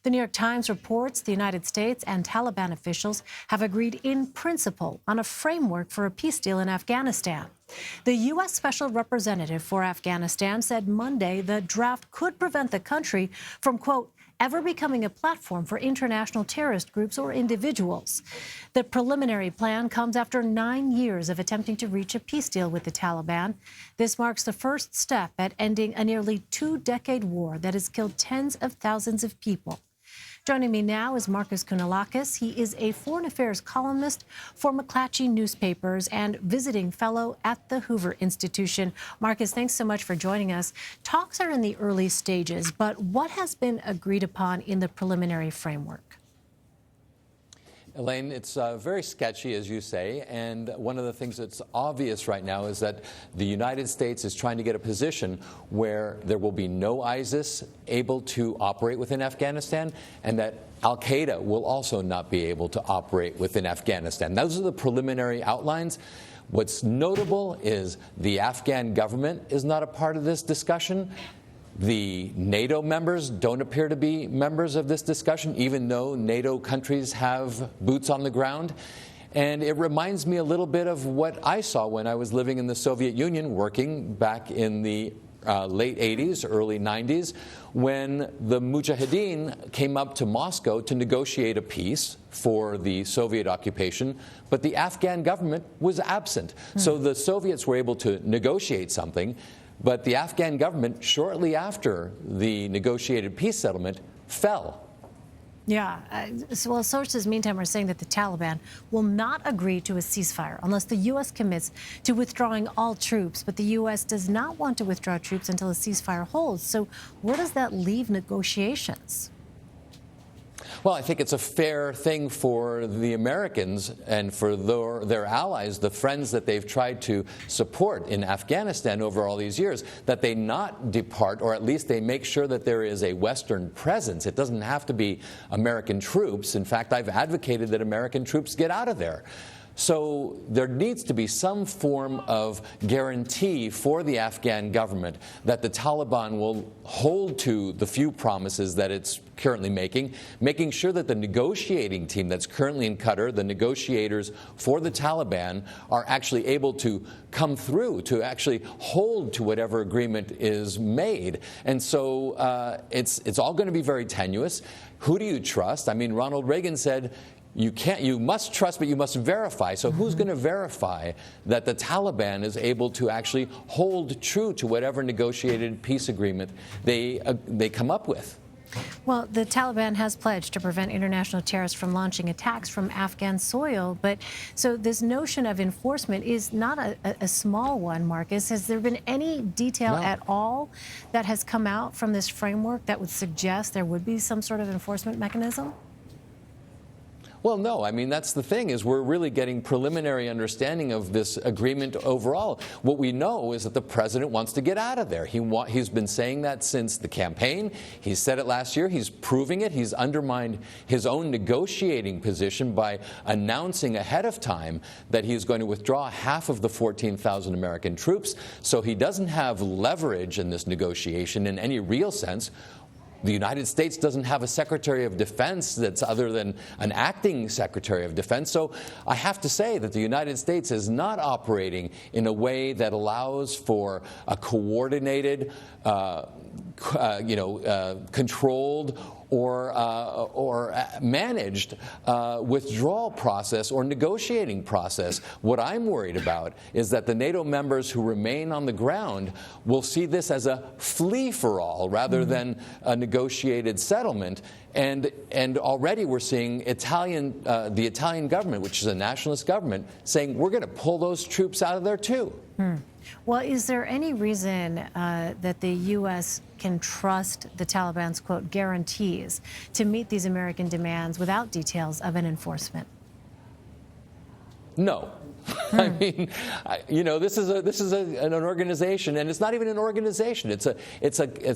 The New York Times reports the United States and Taliban officials have agreed in principle on a framework for a peace deal in Afghanistan. The U.S. Special Representative for Afghanistan said Monday the draft could prevent the country from, quote, ever becoming a platform for international terrorist groups or individuals. The preliminary plan comes after 9 years of attempting to reach a peace deal with the Taliban. This marks the first step at ending a nearly 2-decade war that has killed tens of thousands of people. Joining me now is Markos Kounalakis. He is a foreign affairs columnist for McClatchy Newspapers and visiting fellow at the Hoover Institution. Markos, thanks so much for joining us. Talks are in the early stages, but what has been agreed upon in the preliminary framework? Elaine, it's very sketchy, as you say, and one of the things that's obvious right now is that the United States is trying to get a position where there will be no ISIS able to operate within Afghanistan, and that al-Qaeda will also not be able to operate within Afghanistan. Those are the preliminary outlines. What's notable is the Afghan government is not a part of this discussion. The NATO members don't appear to be members of this discussion, even though NATO countries have boots on the ground. And it reminds me a little bit of what I saw when I was living in the Soviet Union, working back in the late 80s, early 90s, when the Mujahideen came up to Moscow to negotiate a peace for the Soviet occupation, but the Afghan government was absent. So the Soviets were able to negotiate something, but the Afghan government, shortly after the negotiated peace settlement, fell. Yeah. Well, sources, meantime, are saying that the Taliban will not agree to a ceasefire unless the U.S. commits to withdrawing all troops. But the U.S. does not want to withdraw troops until a ceasefire holds. So where does that leave negotiations? Well, I think it's a fair thing for the Americans and for their allies, the friends that they've tried to support in Afghanistan over all these years, that they not depart, or at least they make sure that there is a Western presence. It doesn't have to be American troops. In fact, I've advocated that American troops get out of there. So there needs to be some form of guarantee for the Afghan government that the Taliban will hold to the few promises that it's currently making sure that the negotiating team that's currently in Qatar, the negotiators for the Taliban, are actually able to come through, to actually hold to whatever agreement is made. And so it's all going to be very tenuous. Who do you trust? I mean, Ronald Reagan said, you must trust, but you must verify. So who's going to verify that the Taliban is able to actually hold true to whatever negotiated peace agreement they come up with? Well, the Taliban has pledged to prevent international terrorists from launching attacks from Afghan soil. But so this notion of enforcement is not a small one, Markos. Has there been any detail at all that has come out from this framework that would suggest there would be some sort of enforcement mechanism? Well, no. I mean, that's the thing, is we're really getting preliminary understanding of this agreement overall. What we know is that the president wants to get out of there. He's been saying that since the campaign. He said it last year. He's proving it. He's undermined his own negotiating position by announcing ahead of time that he's going to withdraw half of the 14,000 American troops. So he doesn't have leverage in this negotiation in any real sense. The United States doesn't have a Secretary of Defense that's other than an acting Secretary of Defense. So I have to say that the United States is not operating in a way that allows for a coordinated, controlled or managed withdrawal process or negotiating process. What I'm worried about is that the NATO members who remain on the ground will see this as a free-for-all rather than a negotiated settlement. And already we're seeing the Italian government, which is a nationalist government, saying we're going to pull those troops out of there too. Well, is there any reason that the U.S. can trust the Taliban's, quote, guarantees to meet these American demands without details of an enforcement? No. I mean, this is an organization, and it's not even an organization. It's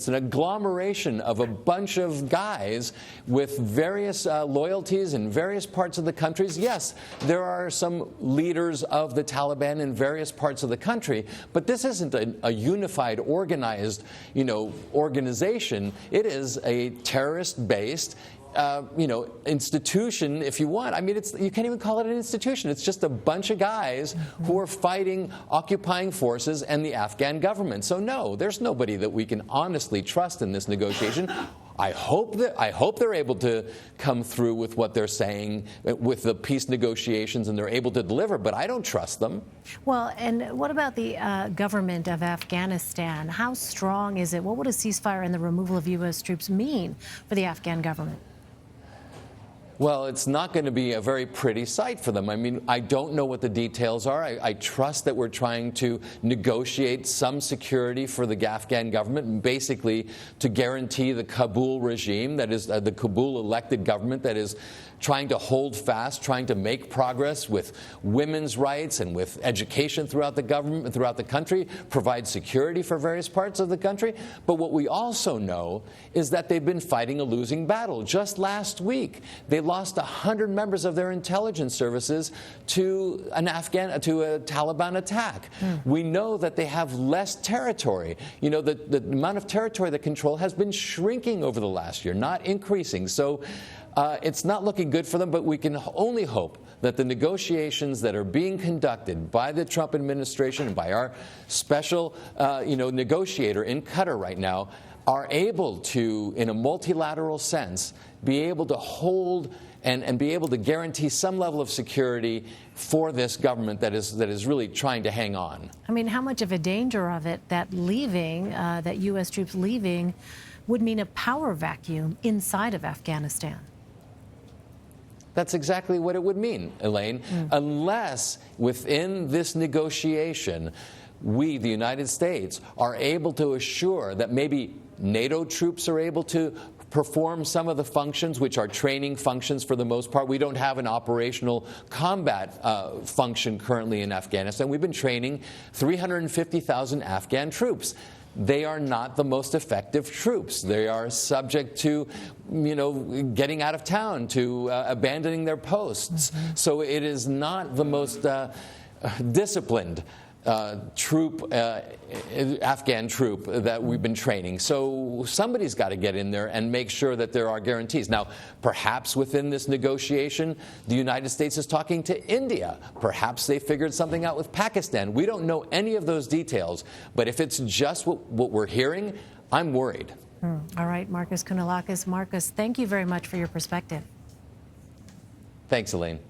an agglomeration of a bunch of guys with various loyalties in various parts of the countries. Yes, there are some leaders of the Taliban in various parts of the country, but this isn't a unified, organized, organization. It is a terrorist-based institution, if you want. I mean, you can't even call it an institution. It's just a bunch of guys who are fighting occupying forces and the Afghan government. So no, there's nobody that we can honestly trust in this negotiation. I hope they're able to come through with what they're saying with the peace negotiations, and they're able to deliver, but I don't trust them. Well, and what about the government of Afghanistan? How strong is it? What would a ceasefire and the removal of U.S. troops mean for the Afghan government? Well, it's not going to be a very pretty sight for them. I mean, I don't know what the details are. I trust that we're trying to negotiate some security for the Afghan government, and basically to guarantee the Kabul regime, that is the Kabul elected government, that is trying to hold fast, trying to make progress with women's rights and with education throughout the government, throughout the country, provide security for various parts of the country. But what we also know is that they've been fighting a losing battle. Just last week, they lost 100 members of their intelligence services to a Taliban attack. We know that they have less territory. The amount of territory they control has been shrinking over the last year, not increasing. So it's not looking good for them, but we can only hope that the negotiations that are being conducted by the Trump administration and by our special negotiator in Qatar right now are able to, in a multilateral sense, be able to hold and be able to guarantee some level of security for this government that is really trying to hang on. I mean, how much of a danger of it that that U.S. troops leaving would mean a power vacuum inside of Afghanistan? That's exactly what it would mean, Elaine, unless within this negotiation we, the United States, are able to assure that maybe NATO troops are able to perform some of the functions, which are training functions for the most part. We don't have an operational combat function currently in Afghanistan. We've been training 350,000 Afghan troops. They are not the most effective troops. They are subject to, getting out of town, to abandoning their posts. So it is not the most disciplined Afghan troop that we've been training. So somebody's got to get in there and make sure that there are guarantees. Now, perhaps within this negotiation, the United States is talking to India. Perhaps they figured something out with Pakistan. We don't know any of those details. But if it's just what we're hearing, I'm worried. All right, Markos Kounalakis. Markos, thank you very much for your perspective. Thanks, Elaine.